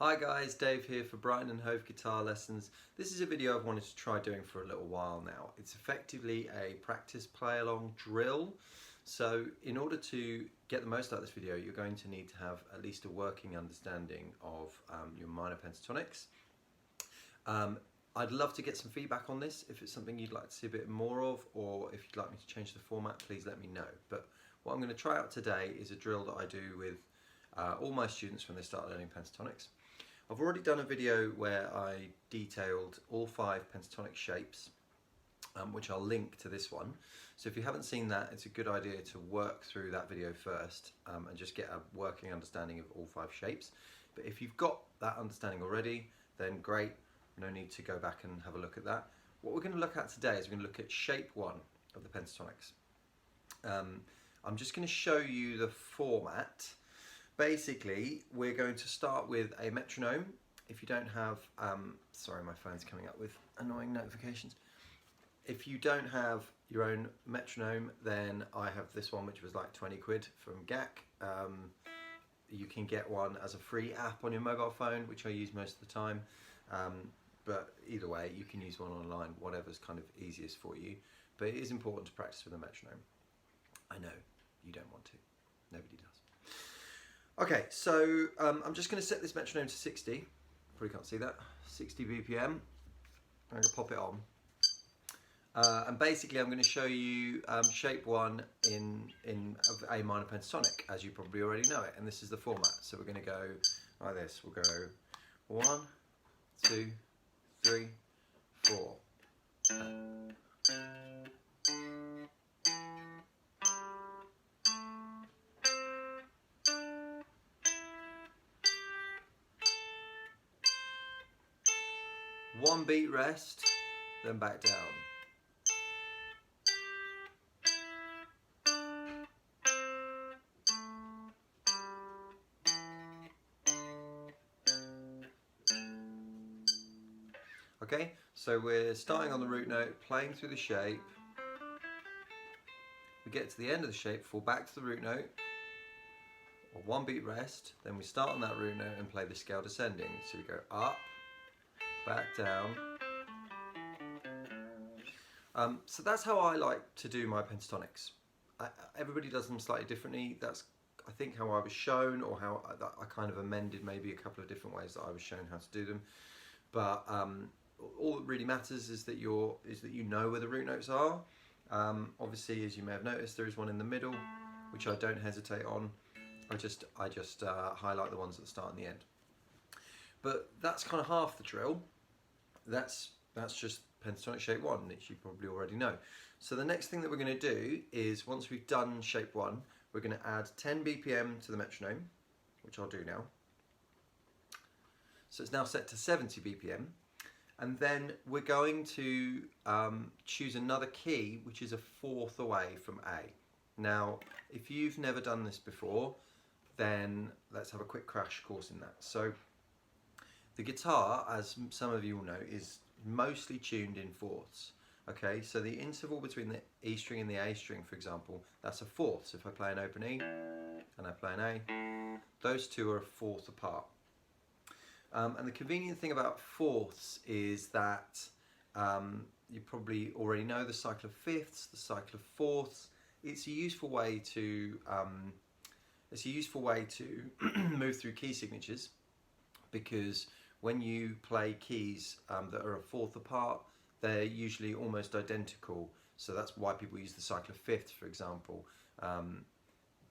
Hi guys, Dave here for Brighton and Hove Guitar Lessons. This is a video I've wanted to try doing for a little while now. It's effectively a practice play along drill. So in order to get the most out of this video, you're going to need to have at least a working understanding of your minor pentatonics. I'd love to get some feedback on this. If it's something you'd like to see a bit more of, or if you'd like me to change the format, please let me know. But what I'm going to try out today is a drill that I do with all my students when they start learning pentatonics. I've already done a video where I detailed all 5 pentatonic shapes, which I'll link to this one. So if you haven't seen that, it's a good idea to work through that video first and just get a working understanding of all 5 shapes. But if you've got that understanding already, then great, no need to go back and have a look at that. What we're going to look at today is we're going to look at shape 1 of the pentatonics. I'm just going to show you the format. Basically, we're going to start with a metronome. If you don't have, sorry, my phone's coming up with annoying notifications. If you don't have your own metronome, then I have this one, which was like 20 quid from GAC. You can get one as a free app on your mobile phone, which I use most of the time. But either way, you can use one online, whatever's kind of easiest for you. But it is important to practice with a metronome. I know, you don't want to. Nobody does. Okay, so I'm just going to set this metronome to 60. Probably can't see that. 60 BPM. I'm going to pop it on. And basically I'm going to show you shape 1 in A minor pentatonic, as you probably already know it. And this is the format. So we're going to go like this. We'll go 1, 2, 3, 4. One beat rest, then back down. Okay, so we're starting on the root note, playing through the shape. We get to the end of the shape, fall back to the root note, or one beat rest, then we start on that root note and play the scale descending. So we go up, back down. So that's how I like to do my pentatonics. Everybody does them slightly differently. That's, I think, how I was shown, or how I kind of amended maybe a couple of different ways that I was shown how to do them. But all that really matters is that you know where the root notes are. Obviously, as you may have noticed, there is one in the middle, which I don't hesitate on. I just highlight the ones at the start and the end. But that's kind of half the drill. That's just pentatonic shape 1, which you probably already know. So the next thing that we're going to do is, once we've done shape 1, we're going to add 10 BPM to the metronome, which I'll do now. So it's now set to 70 BPM. And then we're going to choose another key, which is a 4th away from A. Now, if you've never done this before, then let's have a quick crash course in that. So the guitar, as some of you will know, is mostly tuned in 4ths. Okay, so the interval between the E string and the A string, for example, that's a 4th. So if I play an open E and I play an A, those two are a 4th apart. And the convenient thing about 4ths is that you probably already know the cycle of 5ths, the cycle of 4ths. It's a useful way to move through key signatures, because when you play keys that are a 4th apart, they're usually almost identical. So that's why people use the cycle of 5ths, for example,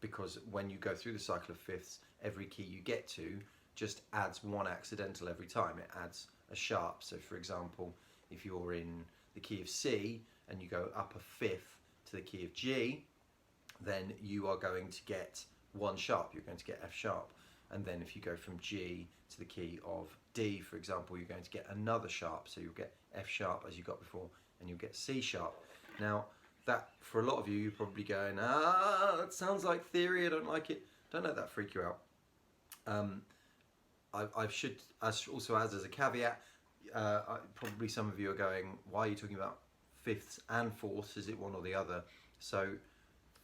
because when you go through the cycle of 5ths, every key you get to just adds one accidental every time. It adds a sharp. So for example, if you're in the key of C and you go up a 5th to the key of G, then you are going to get one sharp. You're going to get F sharp. And then if you go from G to the key of D, for example, you're going to get another sharp. So you'll get F sharp as you got before, and you'll get C sharp. Now, that, for a lot of you, you're probably going, that sounds like theory, I don't like it. Don't let that freak you out. I should also add as a caveat, probably some of you are going, why are you talking about 5ths and 4ths? Is it one or the other? So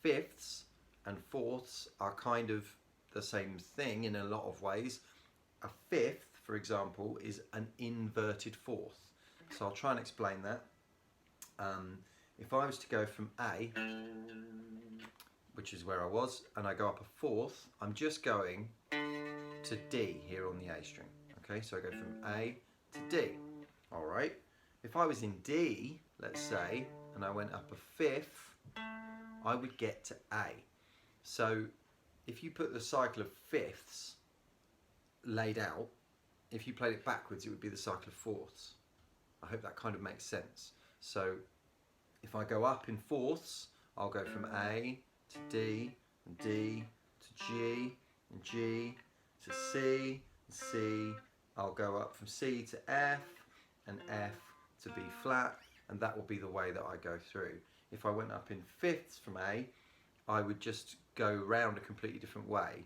5ths and 4ths are kind of the same thing in a lot of ways. A 5th, for example, is an inverted fourth. So I'll try and explain that. If I was to go from A, which is where I was, and I go up a fourth, I'm just going to D here on the A string. Okay, so I go from A to D. All right. If I was in D, let's say, and I went up a fifth, I would get to A. So if you put the cycle of fifths laid out, if you played it backwards, it would be the cycle of fourths. I hope that kind of makes sense. So if I go up in fourths, I'll go from A to D, and D to G, and G to C, and C. I'll go up from C to F, and F to B flat, and that will be the way that I go through. If I went up in fifths from A, I would just go round a completely different way.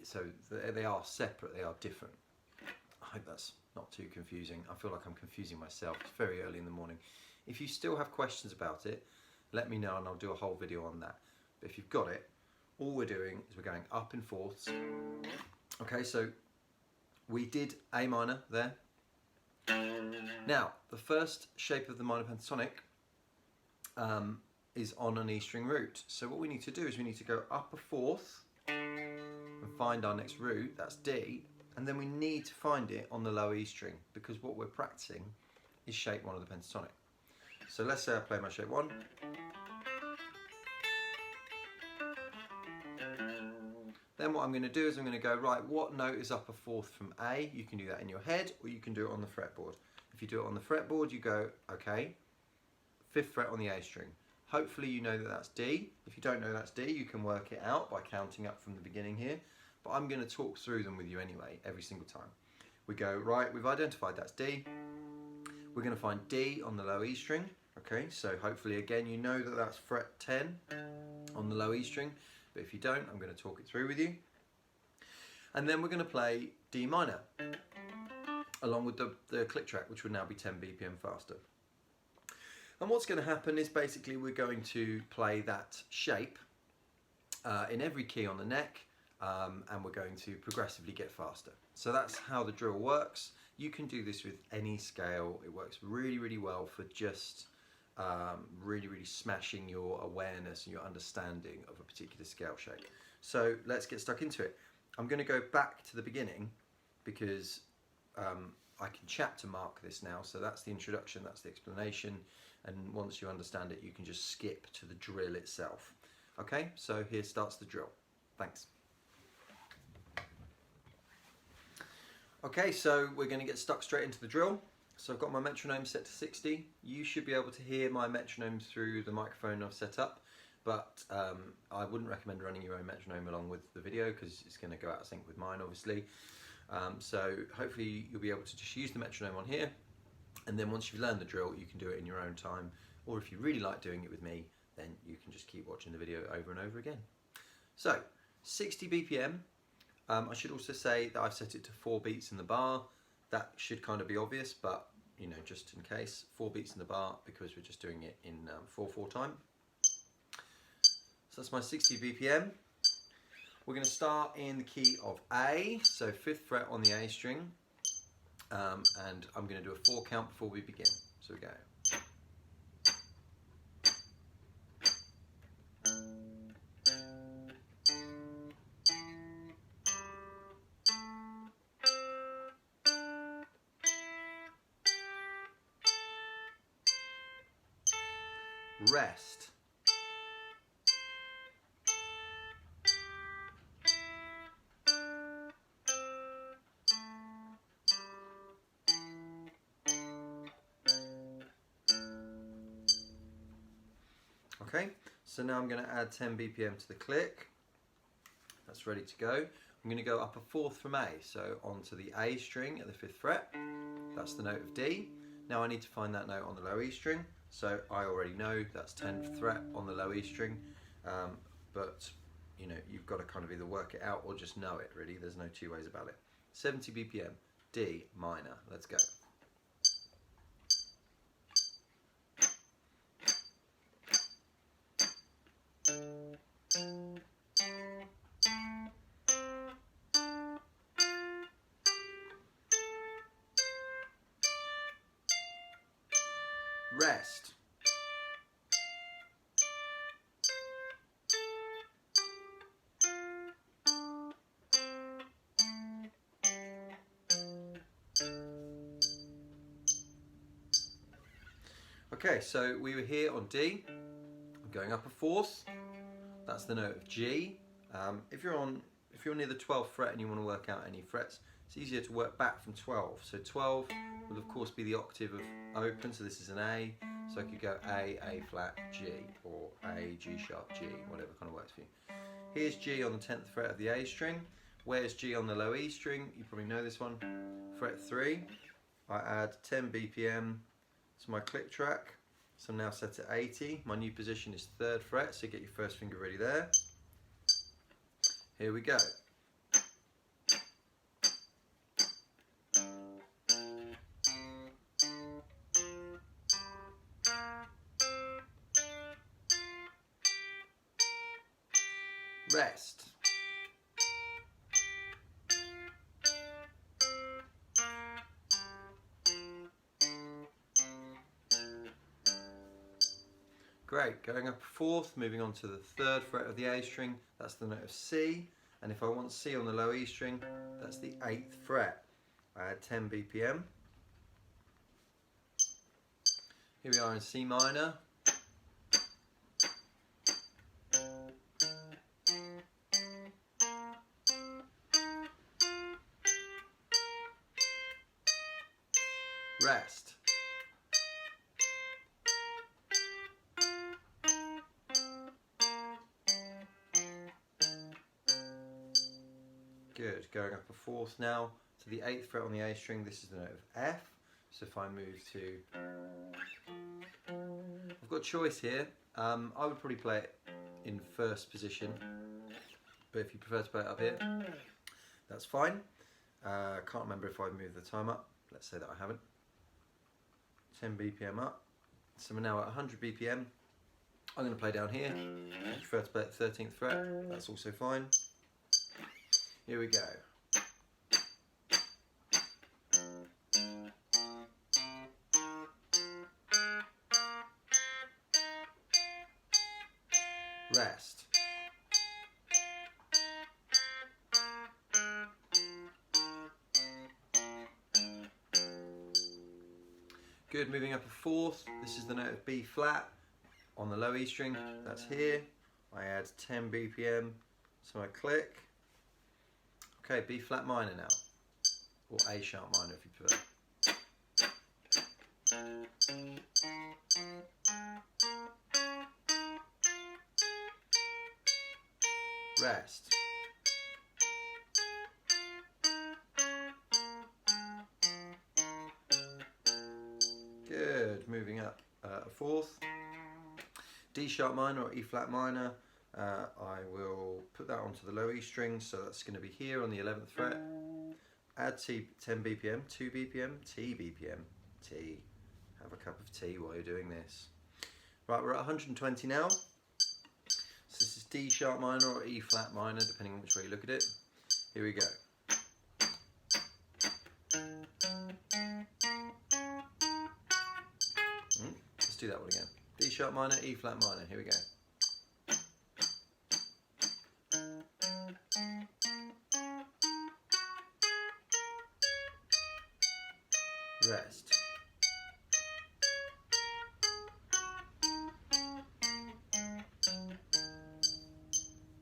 So they are separate, they are different. I hope that's not too confusing. I feel like I'm confusing myself. It's very early in the morning. If you still have questions about it, let me know and I'll do a whole video on that. But if you've got it, all we're doing is we're going up in fourths. Okay, so we did A minor there. Now, the first shape of the minor pentatonic is on an E string root. So what we need to do is we need to go up a fourth and find our next root, that's D, and then we need to find it on the low E string, because what we're practicing is shape 1 of the pentatonic. So let's say I play my shape 1. Then what I'm going to do is I'm going to go, right, what note is up a fourth from A? You can do that in your head, or you can do it on the fretboard. If you do it on the fretboard, you go, okay, 5th fret on the A string. Hopefully you know that that's D. If you don't know that's D, you can work it out by counting up from the beginning here. But I'm going to talk through them with you anyway, every single time. We go, right, we've identified that's D. We're going to find D on the low E string. Okay, so hopefully again you know that that's fret 10 on the low E string. But if you don't, I'm going to talk it through with you. And then we're going to play D minor, along with the click track, which will now be 10 BPM faster. And what's going to happen is basically we're going to play that shape in every key on the neck, and we're going to progressively get faster. So that's how the drill works. You can do this with any scale. It works really, really well for just really, really smashing your awareness and your understanding of a particular scale shape. So let's get stuck into it. I'm going to go back to the beginning because I can chapter mark this now. So that's the introduction, that's the explanation. And once you understand it, you can just skip to the drill itself. Okay, so here starts the drill. Thanks. Okay, so we're going to get stuck straight into the drill. So I've got my metronome set to 60. You should be able to hear my metronome through the microphone I've set up, but I wouldn't recommend running your own metronome along with the video because it's going to go out of sync with mine, obviously. So hopefully you'll be able to just use the metronome on here, and then once you've learned the drill, you can do it in your own time, or if you really like doing it with me, then you can just keep watching the video over and over again. So 60 BPM. I should also say that I've set it to 4 beats in the bar. That should kind of be obvious, but you know, just in case, 4 beats in the bar because we're just doing it in 4/4 time. So that's my 60 BPM. We're going to start in the key of A, so 5th fret on the A string, and I'm going to do a 4 count before we begin. So we go. Rest. Okay, so now I'm going to add 10 BPM to the click. That's ready to go. I'm going to go up a 4th from A, so onto the A string at the 5th fret. That's the note of D. Now I need to find that note on the low E string. So I already know that's 10th fret on the low E string, but you know, you've got to kind of either work it out or just know it, really. There's no two ways about it. 70 BPM, D minor. Let's go. rest. Okay, so we were here on D. I'm going up a fourth. That's the note of G. If you're near the 12th fret and you want to work out any frets, it's easier to work back from 12. So 12 will of course be the octave of open. So this is an A. So I could go A flat, G, or A, G sharp, G, whatever kind of works for you. Here's G on the 10th fret of the A string. Where's G on the low E string? You probably know this one. Fret 3. I add 10 BPM to my click track. So I'm now set to 80. My new position is 3rd fret, so get your first finger ready there. Here we go. Rest. Great, going up a fourth, moving on to the 3rd fret of the A string, that's the note of C, and if I want C on the low E string, that's the 8th fret. I add 10 BPM. Here we are in C minor. Rest. Good, going up a fourth now to the 8th fret on the A string, this is the note of F. So if I move to, I've got a choice here. I would probably play it in 1st position, but if you prefer to play it up here, that's fine. Can't remember if I've moved the time up. Let's say that I haven't. 10 BPM up. So we're now at 100 BPM. I'm going to play down here. If you prefer to play at 13th fret, that's also fine. Here we go. Rest. Good, moving up a fourth. This is the note of B flat on the low E string. That's here. I add 10 BPM to my click. Okay, B flat minor now, or A sharp minor if you prefer. Rest. Good, moving up a fourth. D sharp minor or E flat minor. I will put that onto the low E string, so that's going to be here on the 11th fret. Add 10 BPM, 2 BPM, T BPM, T. Have a cup of tea while you're doing this. Right, we're at 120 now. So this is D sharp minor or E flat minor, depending on which way you look at it. Here we go. Let's do that one again. D sharp minor, E flat minor. Here we go. Rest.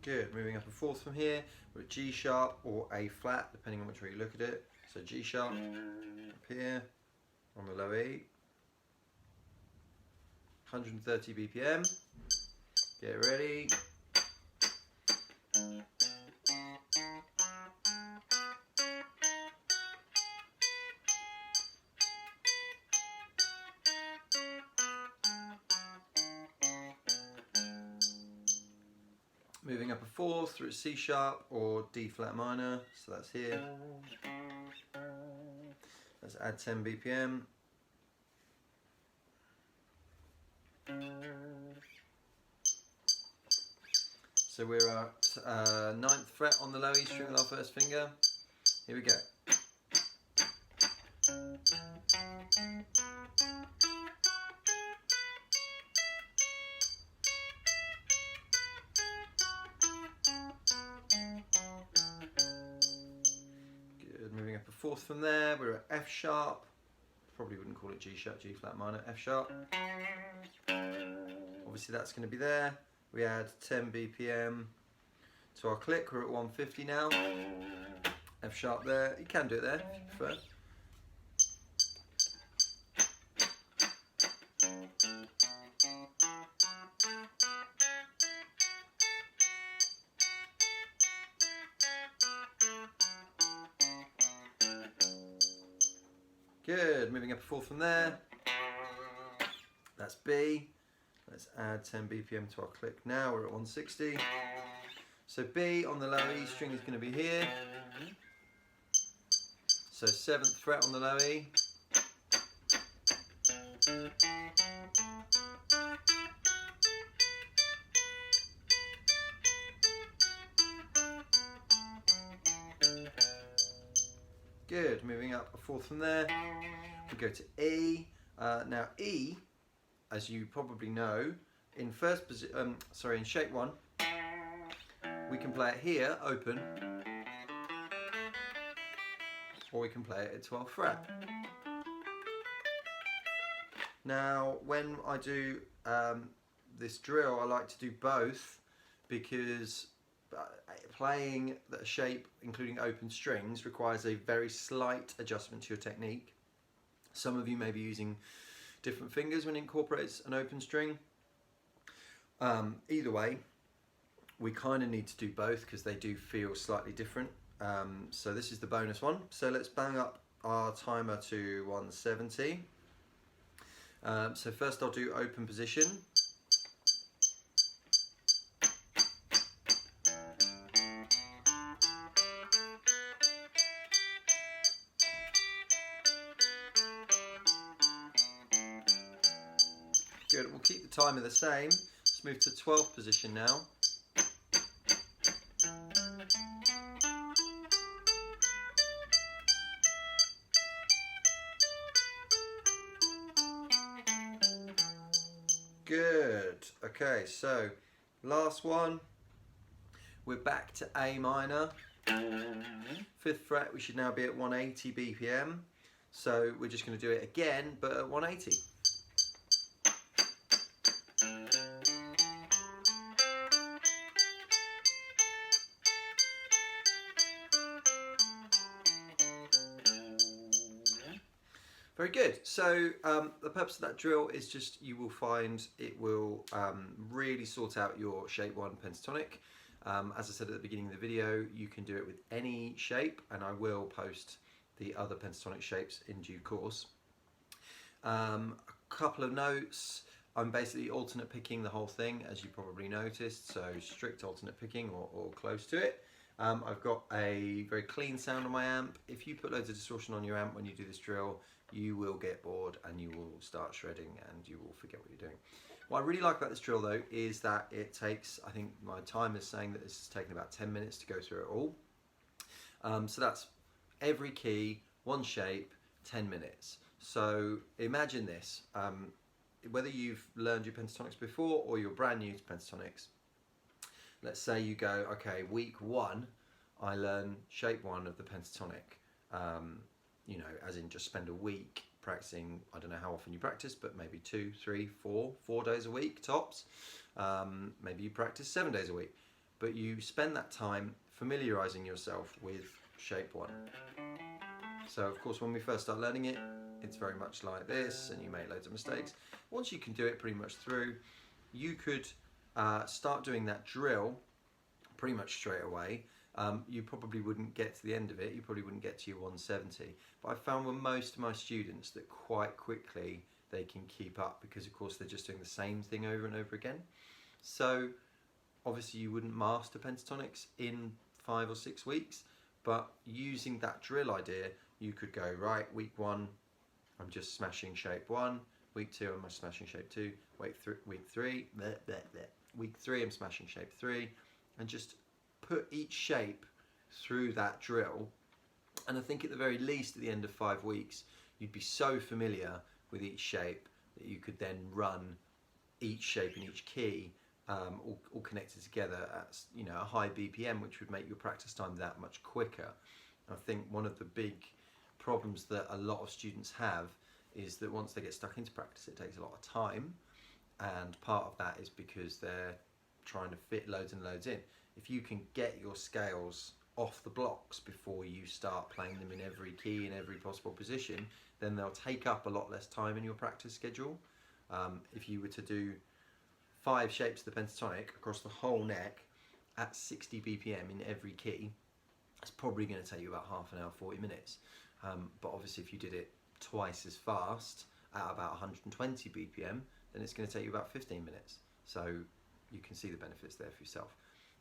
Good, moving up a fourth from here, we're at G sharp or A flat, depending on which way you look at it. So G sharp up here on the low E. 130 BPM. Get ready. Moving up a fourth through C sharp or D flat minor, so that's here. Let's add 10 BPM. So we're at 9th fret on the low E string with our first finger. Here we go. fourth from there, we're at F sharp. Probably wouldn't call it G sharp, G flat minor, F sharp. Obviously that's going to be there. We add 10 BPM to our click. We're at 150 now. F sharp there. You can do it there if you prefer. Good, moving up a fourth from there. That's B. Let's add 10 BPM to our click now, we're at 160. So B on the low E string is going to be here. So 7th fret on the low E. Good, moving up a fourth from there, we go to E. Now E, as you probably know, in in shape 1, we can play it here, open, or we can play it at 12th fret. Now, when I do this drill, I like to do both because playing a shape including open strings requires a very slight adjustment to your technique. Some of you may be using different fingers when it incorporates an open string. Either way, we kind of need to do both because they do feel slightly different. So this is the bonus one. So let's bang up our timer to 170. So first I'll do open position. Good, we'll keep the timer the same. Let's move to 12th position now. Good, okay, so last one. We're back to A minor. 5th fret, we should now be at 180 BPM. So we're just going to do it again, but at 180. Very good. So the purpose of that drill is just you will find it will really sort out your shape 1 pentatonic. As I said at the beginning of the video, you can do it with any shape, and I will post the other pentatonic shapes in due course. A couple of notes. I'm basically alternate picking the whole thing, as you probably noticed, so strict alternate picking or close to it. I've got a very clean sound on my amp. If you put loads of distortion on your amp when you do this drill, you will get bored and you will start shredding and you will forget what you're doing. What I really like about this drill though is that it takes, I think my time is saying that this has taken about 10 minutes to go through it all. So that's every key, one shape, 10 minutes. So imagine this, whether you've learned your pentatonics before or you're brand new to pentatonics. Let's say you go, okay, week 1, I learn shape 1 of the pentatonic. You know, as in just spend a week practicing. I don't know how often you practice, but maybe 2, 3, 4 days a week tops. Maybe you practice 7 days a week, but you spend that time familiarizing yourself with shape 1. So of course when we first start learning it, it's very much like this and you make loads of mistakes. Once you can do it pretty much through, you could start doing that drill pretty much straight away. You probably wouldn't get to the end of it, you probably wouldn't get to your 170, but I found with most of my students that quite quickly they can keep up because of course they're just doing the same thing over and over again. So obviously you wouldn't master pentatonics in 5 or 6 weeks, but using that drill idea you could go, right, week 1 I'm just smashing shape 1, week 2 I'm smashing shape 2, week 3 week 3 I'm smashing shape 3, and just put each shape through that drill. And I think at the very least at the end of 5 weeks you'd be so familiar with each shape that you could then run each shape in each key all connected together at, you know, a high BPM, which would make your practice time that much quicker. I think one of the big problems that a lot of students have is that once they get stuck into practice, it takes a lot of time, and part of that is because they're trying to fit loads and loads in. If you can get your scales off the blocks before you start playing them in every key in every possible position, then they'll take up a lot less time in your practice schedule. If you were to do 5 shapes of the pentatonic across the whole neck at 60 BPM in every key, it's probably going to take you about half an hour, 40 minutes. But obviously if you did it twice as fast at about 120 BPM, then it's going to take you about 15 minutes. So you can see the benefits there for yourself.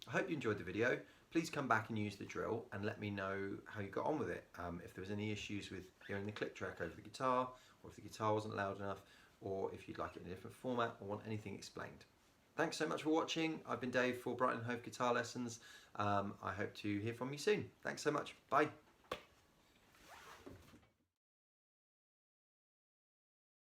I hope you enjoyed the video. Please come back and use the drill and let me know how you got on with it. If there was any issues with hearing the click track over the guitar, or if the guitar wasn't loud enough, or if you'd like it in a different format or want anything explained. Thanks so much for watching. I've been Dave for Brighton and Hove Guitar Lessons. I hope to hear from you soon. Thanks so much. Bye.